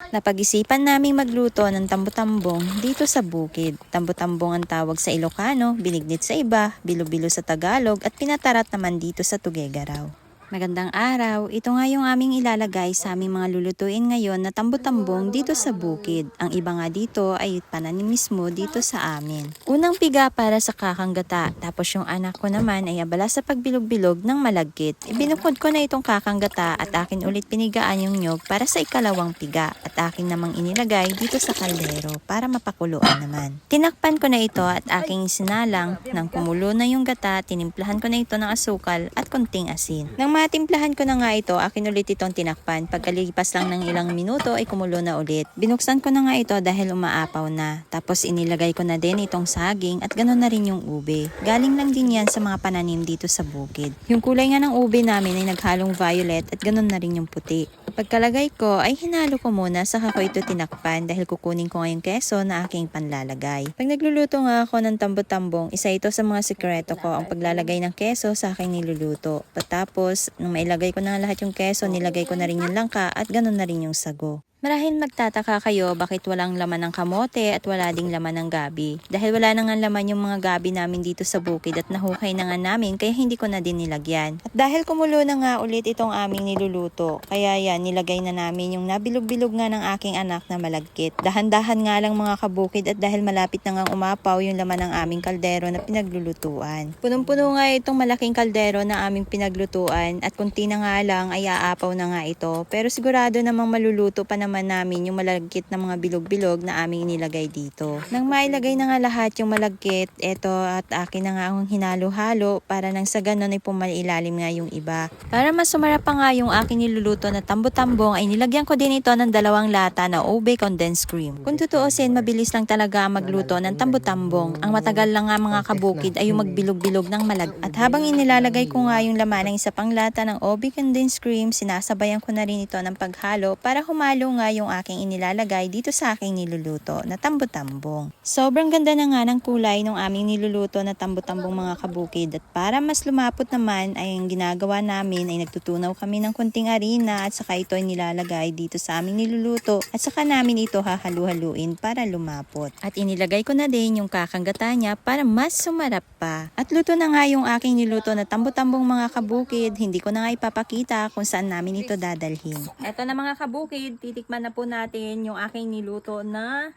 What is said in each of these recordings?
Napag-isipan naming magluto ng tambo-tambong dito sa bukid. Tambo-tambong ang tawag sa Ilocano, binignit sa iba, bilo-bilo sa Tagalog at pinatarat naman dito sa Tuguegarao. Magandang araw, ito nga yung aming ilalagay sa aming mga lulutuin ngayon na tambo-tambong dito sa bukid. Ang iba nga dito ay pananim mismo dito sa amin. Unang piga para sa kakanggata, tapos yung anak ko naman ay abala sa pagbilog-bilog ng malagkit. Ibinukod ko na itong kakanggata at akin ulit pinigaan yung nyog para sa ikalawang piga at akin namang inilagay dito sa kaldero para mapakuluan naman. Tinakpan ko na ito at aking sinalang. Nang kumulo na yung gata, tinimplahan ko na ito ng asukal at konting asin. Nang matimplahan ko na nga ito, akin ulit itong tinakpan. Pagkalipas lang ng ilang minuto ay kumulo na ulit. Binuksan ko na nga ito dahil umaapaw na. Tapos inilagay ko na din itong saging at ganoon na rin yung ube. Galing lang din yan sa mga pananim dito sa bukid. Yung kulay nga ng ube namin ay naghalong violet at ganoon na rin yung puti. Pagkalagay ko ay hinalo ko muna saka ko ito tinakpan dahil kukunin ko nga yung keso na aking panlalagay. Pag nagluluto nga ako ng tambo-tambong, isa ito sa mga sikreto ko ang paglalagay ng keso sa aking niluluto. Pagkatapos, nung mailagay ko na lahat yung keso, nilagay ko na rin yung langka at ganoon na rin yung sago. Marahil magtataka kayo bakit walang laman ng kamote at wala ding laman ng gabi. Dahil wala na nga laman yung mga gabi namin dito sa bukid at nahukay na nga namin kaya hindi ko na din nilagyan. At dahil kumulo na nga ulit itong aming niluluto, kaya yan nilagay na namin yung nabilog-bilog nga ng aking anak na malagkit. Dahan-dahan nga lang mga kabukid at dahil malapit na nga umapaw yung laman ng aming kaldero na pinaglulutuan. Punong-puno nga itong malaking kaldero na aming pinaglutuan at kunti na nga lang ay aapaw na nga ito. Pero sigurado namang maluluto pa naman namin yung malagkit na mga bilog-bilog na aming inilagay dito. Nang mailagay na nga lahat yung malagkit, eto at akin na nga akong hinalo-halo para nang sa ganun ay pumalilalim nga yung iba. Para mas sumarap pa nga yung aking niluluto na tambo-tambong ay nilagyan ko din ito ng 2 lata na ube condensed cream. Kung tutuusin, mabilis lang talaga magluto ng tambo-tambong. Ang matagal lang nga mga kabukid ay yung magbilog-bilog ng At habang inilalagay ko nga yung laman ng isa pang lata ng ube condensed cream, sinasabayan ko na rin ito ng paghalo para humalo nga yung aking inilalagay dito sa aking niluluto na tambo-tambong. Sobrang ganda na nga ng kulay ng aming niluluto na tambo-tambong mga kabukid at para mas lumapot naman ay ang ginagawa namin ay nagtutunaw kami ng kunting harina at saka ito ay nilalagay dito sa aming niluluto at saka namin ito hahalu-haluin para lumapot. At inilagay ko na din yung kakanggata niya para mas sumarap pa. At luto na nga yung aking niluto na tambo-tambong mga kabukid, hindi ko na nga ipapakita kung saan namin ito dadalhin. Eto na mga kabukid, titikman na po natin yung aking niluto na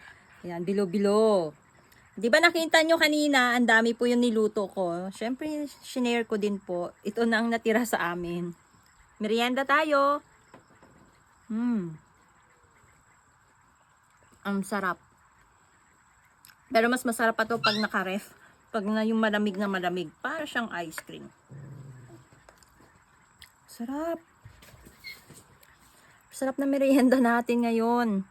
yan, bilo-bilo. Di ba nakita nyo kanina, ang dami po yung niluto ko. Syempre, shinare ko din po. Ito na ang natira sa amin. Merienda tayo. Ang sarap. Pero mas masarap pa to pag naka-ref. Pag na yung malamig na malamig. Para siyang ice cream. Sarap. Sarap na merienda natin ngayon.